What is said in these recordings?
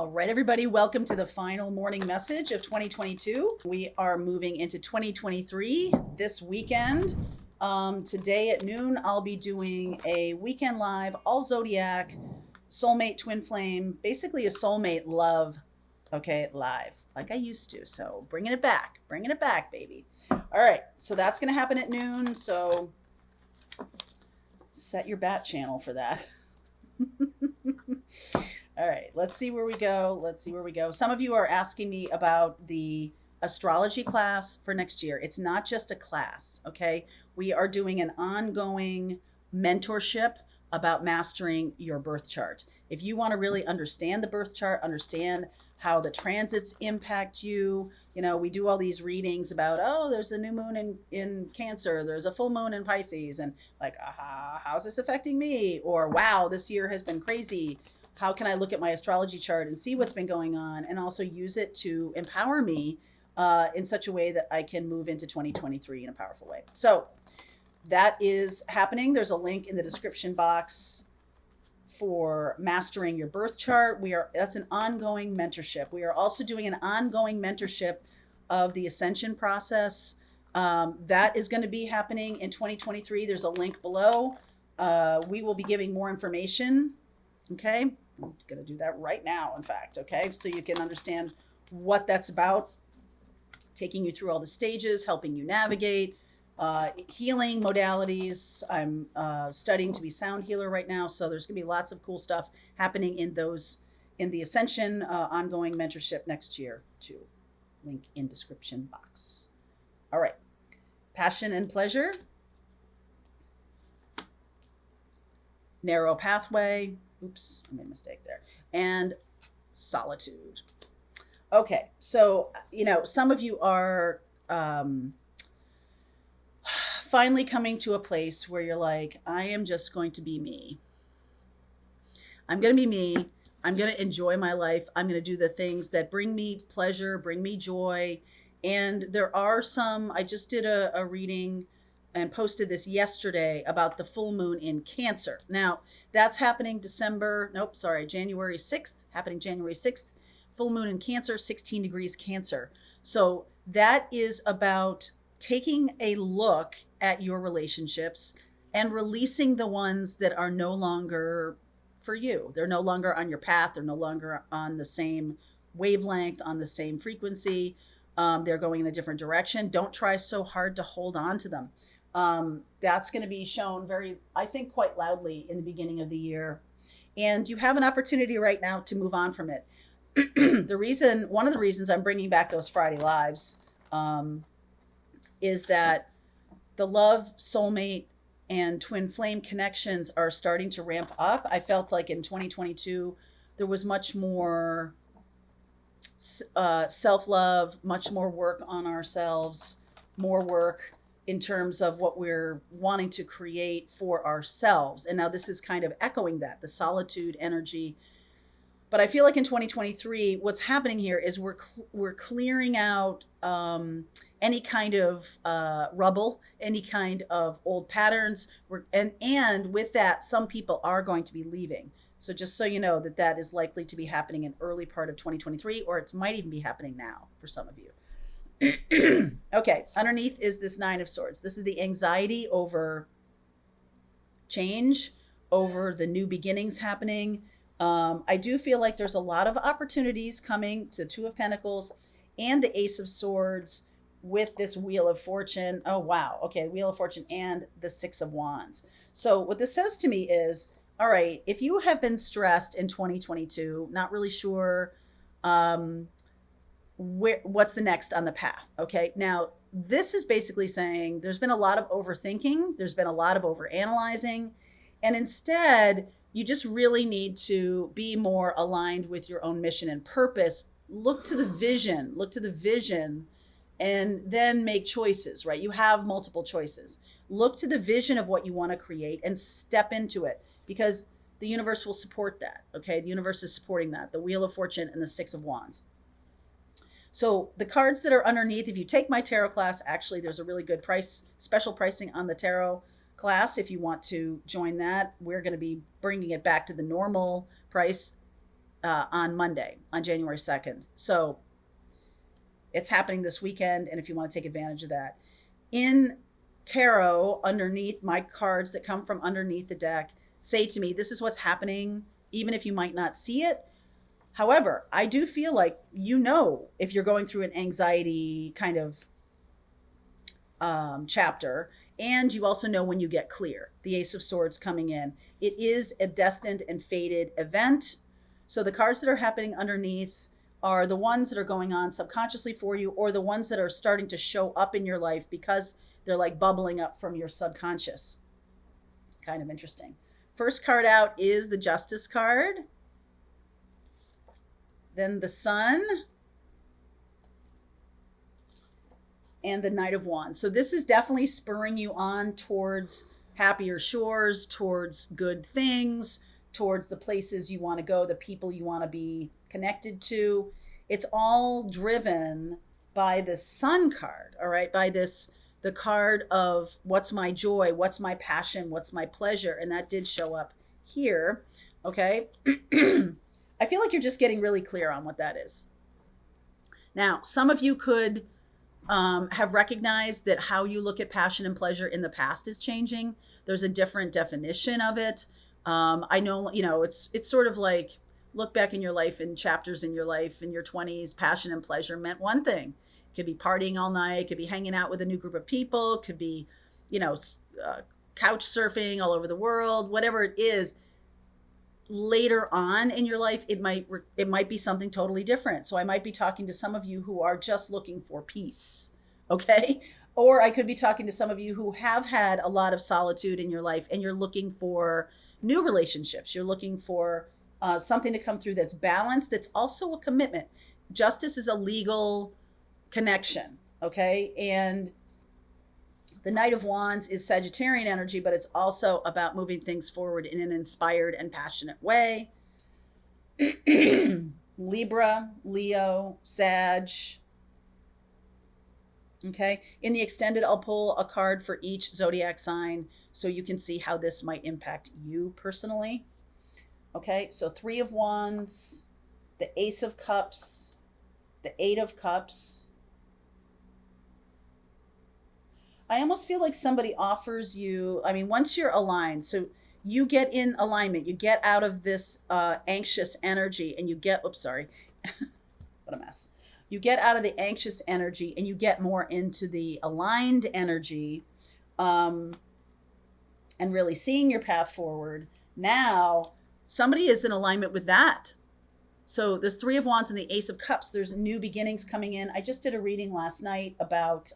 All right, everybody, welcome to the final morning message of 2022. We are moving into 2023 this weekend. Today at noon, I'll be doing a weekend live, all zodiac, soulmate, twin flame, basically a soulmate love, live, like I used to. So bringing it back, baby. All right, so that's going to happen at noon. So set your bat channel for that. All right, let's see where we go. Some of you are asking me about the astrology class for next year. It's not just a class, okay? We are doing an ongoing mentorship about mastering your birth chart. If you want to really understand the birth chart, understand how the transits impact you, we do all these readings about, there's a new moon in Cancer, there's a full moon in Pisces, and like, how's this affecting me? Or, wow, this year has been crazy. How can I look at my astrology chart and see what's been going on and also use it to empower me in such a way that I can move into 2023 in a powerful way? So that is happening. There's a link in the description box for mastering your birth chart. That's an ongoing mentorship. We are also doing an ongoing mentorship of the ascension process. That is going to be happening in 2023. There's a link below. We will be giving more information. Okay, I'm going to do that right now, in fact, okay, so you can understand what that's about, taking you through all the stages, helping you navigate, healing modalities. I'm studying to be sound healer right now, so there's going to be lots of cool stuff happening in the Ascension ongoing mentorship next year, too. Link in description box. All right, passion and pleasure, narrow pathway. Oops, I made a mistake there. And solitude. Okay, so, some of you are finally coming to a place where you're like, I am just going to be me. I'm going to be me. I'm going to enjoy my life. I'm going to do the things that bring me pleasure, bring me joy. And there are I just did a reading and posted this yesterday about the full moon in Cancer. Now, that's happening January 6th, happening January 6th, full moon in Cancer, 16 degrees Cancer. So that is about taking a look at your relationships and releasing the ones that are no longer for you. They're no longer on your path. They're no longer on the same wavelength, on the same frequency. They're going in a different direction. Don't try so hard to hold on to them. That's going to be shown quite loudly in the beginning of the year. And you have an opportunity right now to move on from it. One of the reasons I'm bringing back those Friday lives, is that the love, soulmate, and twin flame connections are starting to ramp up. I felt like in 2022, there was much more self-love, much more work on ourselves, more work in terms of what we're wanting to create for ourselves. And now this is kind of echoing that, the solitude energy. But I feel like in 2023, what's happening here is we're clearing out any kind of rubble, any kind of old patterns. And with that, some people are going to be leaving. So just so you know that is likely to be happening in early part of 2023, or it might even be happening now for some of you. Okay, underneath is this Nine of Swords. This is the anxiety over change, over the new beginnings happening. I do feel like there's a lot of opportunities coming to Two of Pentacles and the Ace of Swords with this Wheel of Fortune. Oh, wow. Okay, Wheel of Fortune and the Six of Wands. So what this says to me is, all right, if you have been stressed in 2022, not really sure what's the next on the path. Okay. Now this is basically saying there's been a lot of overthinking. There's been a lot of overanalyzing. And instead you just really need to be more aligned with your own mission and purpose. Look to the vision, and then make choices, right? You have multiple choices. Look to the vision of what you want to create and step into it, because the universe will support that. Okay. The universe is supporting that, the Wheel of Fortune and the Six of Wands. So the cards that are underneath, if you take my tarot class, actually there's a really good special pricing on the tarot class. If you want to join that, we're going to be bringing it back to the normal price on Monday, on January 2nd. So it's happening this weekend. And if you want to take advantage of that, in tarot, underneath my cards that come from underneath the deck say to me, this is what's happening, even if you might not see it. However, I do feel like, if you're going through an anxiety kind of chapter, and you also know when you get clear, the Ace of Swords coming in. It is a destined and fated event. So the cards that are happening underneath are the ones that are going on subconsciously for you, or the ones that are starting to show up in your life because they're like bubbling up from your subconscious. Kind of interesting. First card out is the Justice card. Then the Sun. And the Knight of Wands. So this is definitely spurring you on towards happier shores, towards good things, towards the places you want to go, the people you want to be connected to. It's all driven by the Sun card, all right? By the card of what's my joy, what's my passion, what's my pleasure. And that did show up here, okay? I feel like you're just getting really clear on what that is. Now, some of you could have recognized that how you look at passion and pleasure in the past is changing. There's a different definition of it. I know, it's sort of like, look back in your life, in chapters in your life, in your 20s, passion and pleasure meant one thing. It could be partying all night, it could be hanging out with a new group of people, it could be, couch surfing all over the world, whatever it is. Later on in your life, it might be something totally different. So I might be talking to some of you who are just looking for peace, okay? Or I could be talking to some of you who have had a lot of solitude in your life and you're looking for new relationships. You're looking for something to come through that's balanced, that's also a commitment. Justice is a legal connection, okay? And the Knight of Wands is Sagittarian energy, but it's also about moving things forward in an inspired and passionate way. Libra, Leo, Sag. Okay. In the extended, I'll pull a card for each zodiac sign so you can see how this might impact you personally. Okay. So 3 of Wands, the Ace of Cups, the 8 of Cups. I almost feel like somebody offers you, once you're aligned, so you get in alignment, you get out of this anxious energy and you get, what a mess. You get out of the anxious energy and you get more into the aligned energy and really seeing your path forward. Now, somebody is in alignment with that. So there's 3 of Wands and the Ace of Cups. There's new beginnings coming in. I just did a reading last night about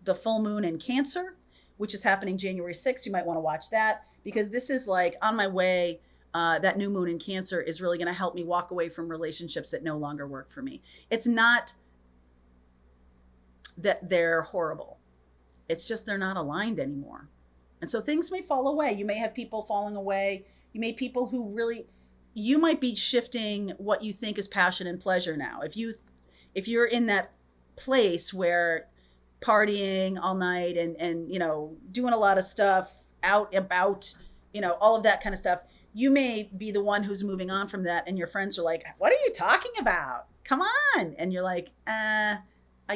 the full moon in Cancer, which is happening January 6th. You might want to watch that because this is like on my way. That new moon in Cancer is really going to help me walk away from relationships that no longer work for me. It's not that they're horrible. It's just they're not aligned anymore. And so things may fall away. You may have people falling away. You may people who really, you might be shifting what you think is passion and pleasure now. If you're in that place where partying all night and doing a lot of stuff out about, all of that kind of stuff, you may be the one who's moving on from that. And your friends are like, what are you talking about? Come on. And you're like, I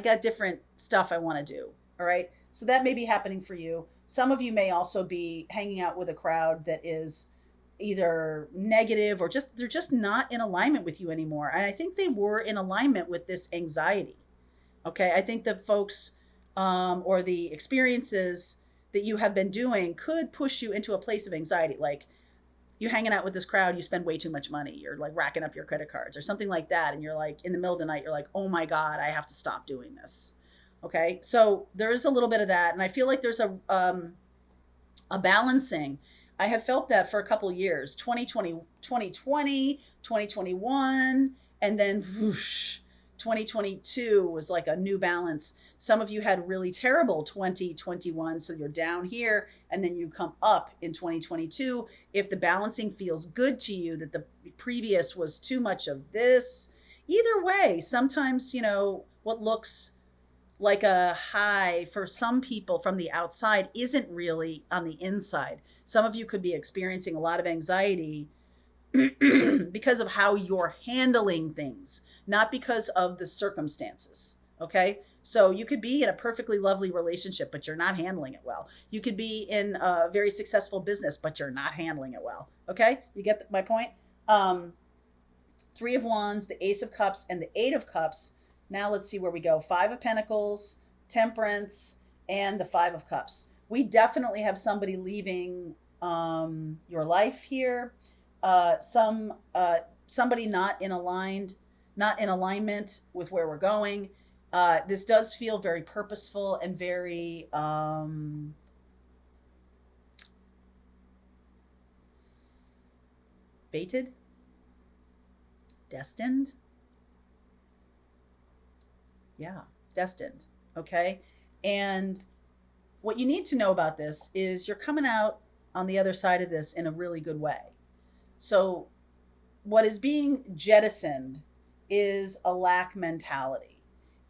got different stuff I want to do. All right. So that may be happening for you. Some of you may also be hanging out with a crowd that is either negative or they're just not in alignment with you anymore. And I think they were in alignment with this anxiety. Okay. I think the folks or the experiences that you have been doing could push you into a place of anxiety. Like you hanging out with this crowd, you spend way too much money. You're like racking up your credit cards or something like that. And you're like in the middle of the night, you're like, oh my God, I have to stop doing this. Okay. So there is a little bit of that. And I feel like there's a balancing. I have felt that for a couple of years, 2020, 2021, and then whoosh, 2022 was like a new balance. Some of you had really terrible 2021. So you're down here and then you come up in 2022. If the balancing feels good to you, that the previous was too much of this, either way, sometimes, what looks like a high for some people from the outside isn't really on the inside. Some of you could be experiencing a lot of anxiety because of how you're handling things, not because of the circumstances. Okay. So you could be in a perfectly lovely relationship, but you're not handling it well. You could be in a very successful business, but you're not handling it well. Okay. You get my point? Um, Three of Wands, the Ace of Cups, and the Eight of Cups. Now let's see where we go. Five of Pentacles, Temperance, and the Five of Cups. We definitely have somebody leaving your life here. Somebody not in alignment with where we're going. This does feel very purposeful and very fated, destined. Yeah, destined. Okay. And what you need to know about this is you're coming out on the other side of this in a really good way. So, what is being jettisoned is a lack mentality,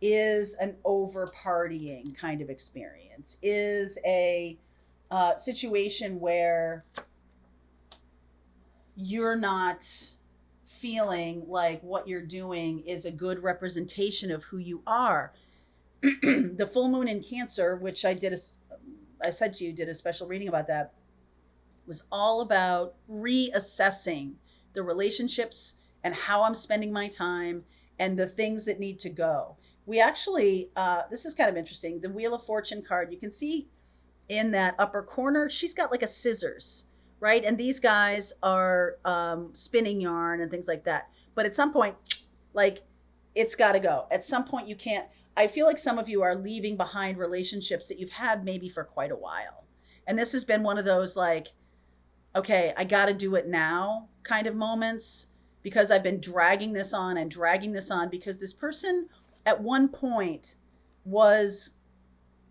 is an over partying kind of experience, is a situation where you're not feeling like what you're doing is a good representation of who you are. The full moon in Cancer, which I said to you, did a special reading about that, was all about reassessing the relationships and how I'm spending my time and the things that need to go. We actually, this is kind of interesting. The Wheel of Fortune card, you can see in that upper corner, she's got like a scissors, right? And these guys are spinning yarn and things like that. But at some point, like, it's got to go. At some point, you can't. I feel like some of you are leaving behind relationships that you've had maybe for quite a while. And this has been one of those like, okay, I got to do it now kind of moments, because I've been dragging this on and dragging this on because this person at one point was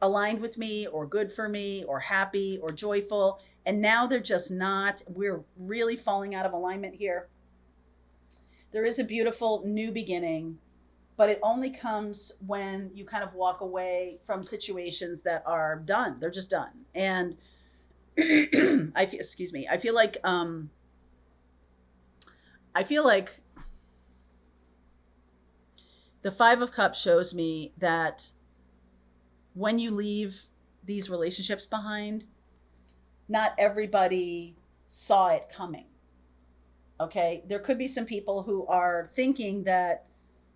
aligned with me or good for me or happy or joyful. And now they're just not. We're really falling out of alignment here. There is a beautiful new beginning, but it only comes when you kind of walk away from situations that are done. They're just done. And excuse me, I feel like the Five of Cups shows me that when you leave these relationships behind, not everybody saw it coming. Okay. There could be some people who are thinking that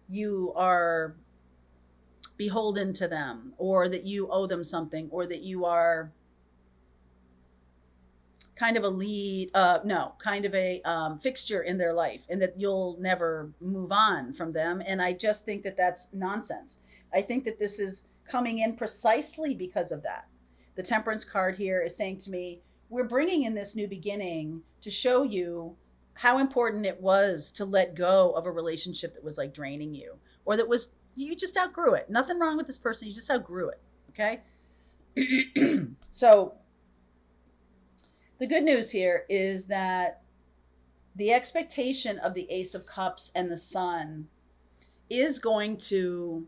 you are beholden to them, or that you owe them something, or that you are kind of a fixture in their life, and that you'll never move on from them. And I just think that that's nonsense. I think that this is coming in precisely because of that. The Temperance card here is saying to me, we're bringing in this new beginning to show you how important it was to let go of a relationship that was like draining you, or that was, you just outgrew it. Nothing wrong with this person. You just outgrew it. Okay. So the good news here is that the expectation of the Ace of Cups and the Sun is going to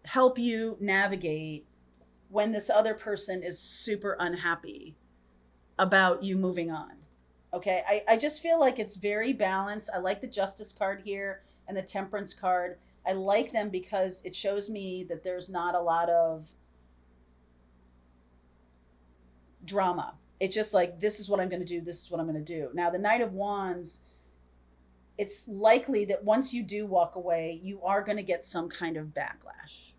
help you navigate when this other person is super unhappy about you moving on. Okay. I just feel like it's very balanced. I like the Justice card here and the Temperance card. I like them because it shows me that there's not a lot of drama. It's just like, this is what I'm going to do. This is what I'm going to do. Now, the Knight of Wands, it's likely that once you do walk away, you are going to get some kind of backlash.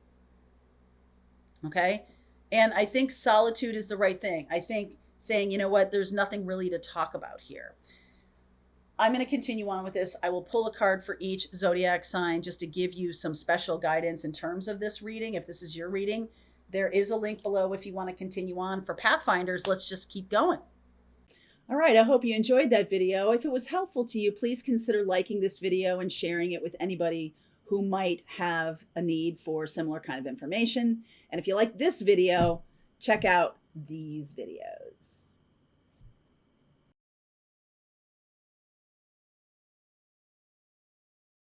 Okay. And I think solitude is the right thing. I think saying, you know what, there's nothing really to talk about here. I'm going to continue on with this. I will pull a card for each zodiac sign just to give you some special guidance in terms of this reading. If this is your reading, there is a link below if you want to continue on. For Pathfinders, let's just keep going. All right, I hope you enjoyed that video. If it was helpful to you, please consider liking this video and sharing it with anybody who might have a need for similar kind of information. And if you like this video, check out these videos.